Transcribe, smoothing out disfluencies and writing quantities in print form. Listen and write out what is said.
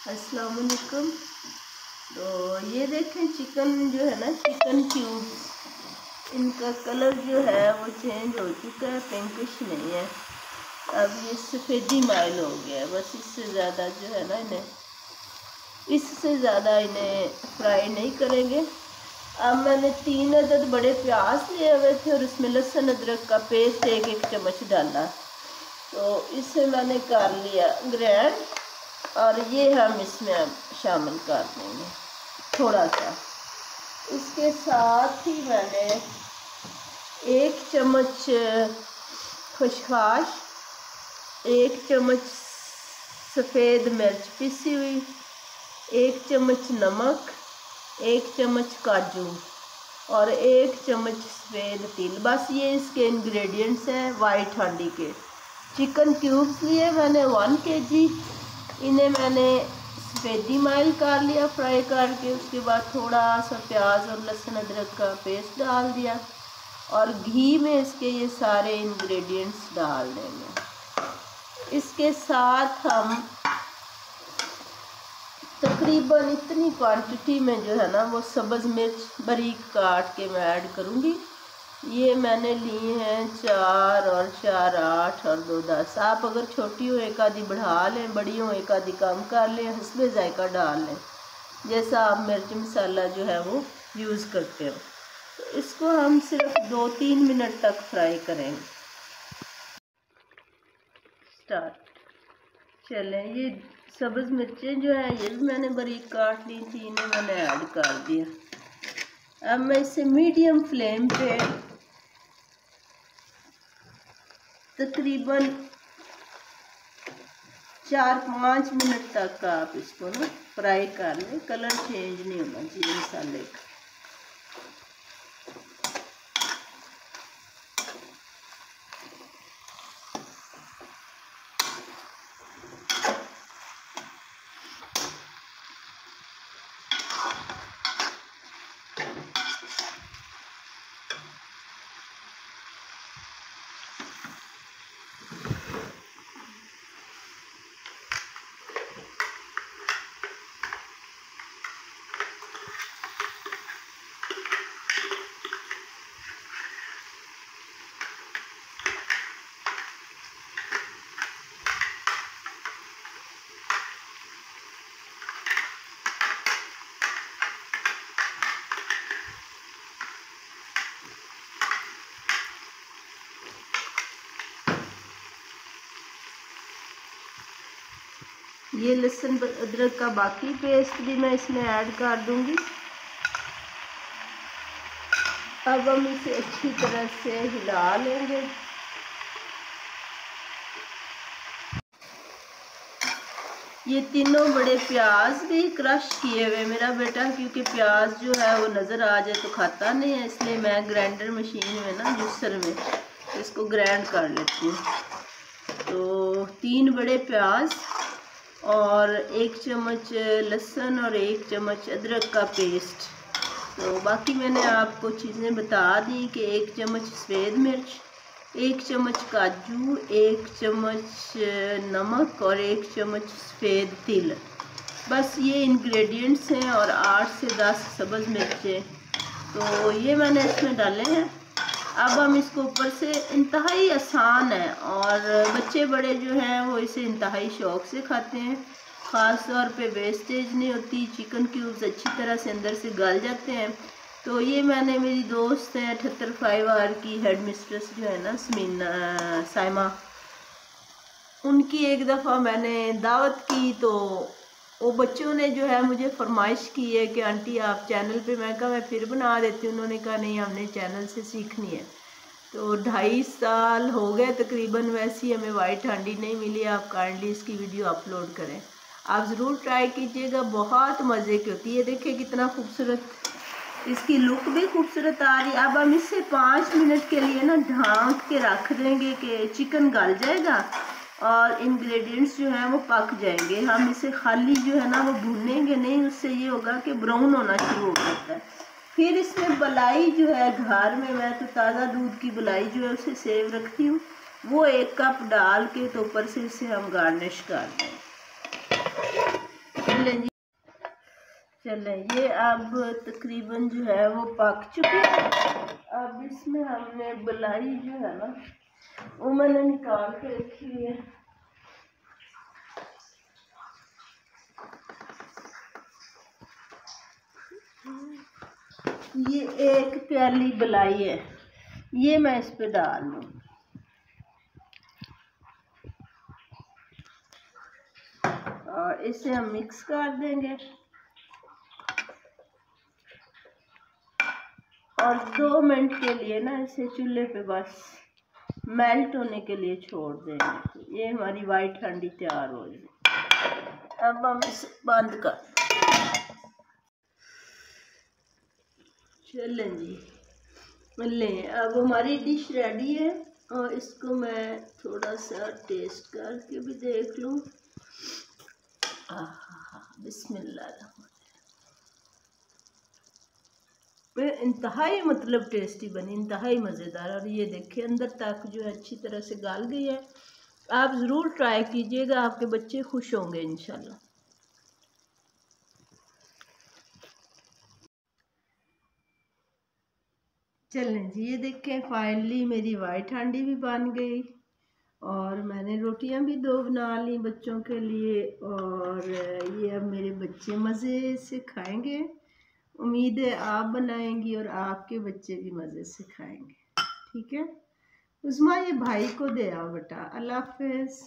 अस्सलाम वालेकुम। तो ये देखें चिकन जो है ना, चिकन क्यूब्स, इनका कलर जो है वो चेंज हो चुका है, पिंकिश नहीं है, अब ये सफ़ेदी माइल हो गया है। बस इससे ज़्यादा जो है ना इससे ज़्यादा इन्हें फ्राई नहीं करेंगे। अब मैंने 3 अदद बड़े प्याज लिए हुए थे और इसमें लहसुन अदरक का पेस्ट एक चम्मच डाला, तो इसे मैंने कर लिया ग्रैंड, और ये हम इसमें अब शामिल कर देंगे थोड़ा सा। इसके साथ ही मैंने 1 चम्मच खुशखाश, 1 चम्मच सफ़ेद मिर्च पिसी हुई, 1 चम्मच नमक, 1 चम्मच काजू और 1 चम्मच सफ़ेद तिल। बस ये इसके इंग्रेडिएंट्स हैं वाइट हांडी के। चिकन क्यूब्स लिए मैंने 1 kg, इन्हें मैंने सफ़ेदी माइल कर लिया फ्राई करके। उसके बाद थोड़ा सा प्याज और लहसुन अदरक का पेस्ट डाल दिया और घी में इसके ये सारे इंग्रेडिएंट्स डाल देंगे। इसके साथ हम तकरीबन इतनी क्वांटिटी में जो है ना वो सब्ज़ मिर्च बारीक काट के मैं ऐड करूँगी। ये मैंने लिए हैं 4 और 4 8 और 2 10। आप अगर छोटी हो एक आधी बढ़ा लें, बड़ी हो एक आधी कम कर लें, हस्बे जायका डाल लें, जैसा आप मिर्च मसाला जो है वो यूज़ करते हो। तो इसको हम सिर्फ 2-3 मिनट तक फ्राई करेंगे। स्टार्ट। चलें, ये सब्ज़ मिर्चें जो हैं ये भी मैंने बारीक काट ली थी, इन्हें मैंने ऐड कर दिया। अब मैं इसे मीडियम फ्लेम पे तकरीबन 4-5 मिनट तक आप इसको ना फ्राई कर लें। कलर चेंज नहीं होना चाहिए मसाले का। ये लहसुन अदरक का बाकी पेस्ट भी मैं इसमें ऐड कर दूंगी। अब हम इसे अच्छी तरह से हिला लेंगे। ये तीनों बड़े प्याज भी क्रश किए हुए मेरा बेटा, क्योंकि प्याज जो है वो नज़र आ जाए तो खाता नहीं है, इसलिए मैं ग्राइंडर मशीन में ना जूसर में इसको ग्राइंड कर लेती हूँ। तो 3 बड़े प्याज और 1 चम्मच लहसुन और 1 चम्मच अदरक का पेस्ट। तो बाकी मैंने आपको चीज़ें बता दी कि 1 चम्मच सफ़ेद मिर्च, 1 चम्मच काजू, 1 चम्मच नमक और 1 चम्मच सफ़ेद तिल। बस ये इंग्रेडिएंट्स हैं और 8 से 10 सब्ज़ मिर्चें, तो ये मैंने इसमें डाले हैं। अब हम इसको ऊपर से, इंतहाई आसान है और बच्चे बड़े जो हैं वो इसे इंतहाई शौक़ से खाते हैं। ख़ास तौर पे वेस्टेज नहीं होती, चिकन क्यूब्स अच्छी तरह से अंदर से गल जाते हैं। तो ये मैंने, मेरी दोस्त है 78 की हेड मिस्ट्रेस जो है ना साइमा, उनकी एक दफ़ा मैंने दावत की, तो वो बच्चों ने जो है मुझे फरमाइश की है कि आंटी आप चैनल पे, मैं कहा मैं फिर बना देती हूँ। उन्होंने कहा नहीं, हमने चैनल से सीखनी है। तो 2.5 साल हो गए तकरीबन, वैसी हमें वाइट हांडी नहीं मिली। आप काइंडली इसकी वीडियो अपलोड करें, आप ज़रूर ट्राई कीजिएगा, बहुत मज़े की होती है। देखिए कितना खूबसूरत, इसकी लुक भी खूबसूरत आ रही है। अब हम इसे 5 मिनट के लिए ना ढाँक के रख देंगे कि चिकन गल जाएगा और इंग्रेडिएंट्स जो हैं वो पक जाएंगे। हम इसे खाली जो है ना वो भूनेंगे नहीं, उससे ये होगा कि ब्राउन होना शुरू हो जाता है। फिर इसमें मलाई जो है, घर में मैं तो ताज़ा दूध की मलाई जो है उसे सेव रखती हूँ, वो 1 कप डाल के तो ऊपर से इसे हम गार्निश कर दें। चलें ये अब तकरीबन जो है वो पक चुकी है। अब इसमें हमने बलाई जो है ना वो मैंने निकाल के रखी हुई है। ये 1 प्याली बलाई है, ये मैं इस पे डाल दूँ। और इसे हम मिक्स कर देंगे और 2 मिनट के लिए ना इसे चूल्हे पे बस मेल्ट होने के लिए छोड़ देंगे। ये हमारी वाइट हांडी तैयार हो जाए। अब हम इसे बंद कर, चलें जी लें। अब हमारी डिश रेडी है और इसको मैं थोड़ा सा टेस्ट करके भी देख लूँ। बिस्मिल्लाह, इंतहाई मतलब टेस्टी बनी, इंतहाई मज़ेदार। और ये देखिए अंदर तक जो है अच्छी तरह से गल गई है। आप ज़रूर ट्राई कीजिएगा, आपके बच्चे खुश होंगे इंशाल्लाह। चलें जी, ये देखें फाइनली मेरी वाइट हांडी भी बन गई और मैंने रोटियां भी 2 बना ली बच्चों के लिए। और ये अब मेरे बच्चे मज़े से खाएंगे। उम्मीद है आप बनाएंगी और आपके बच्चे भी मज़े से खाएंगे। ठीक है उस्मा, ये भाई को दे आओ बेटा। अल्लाह हाफ़िज़।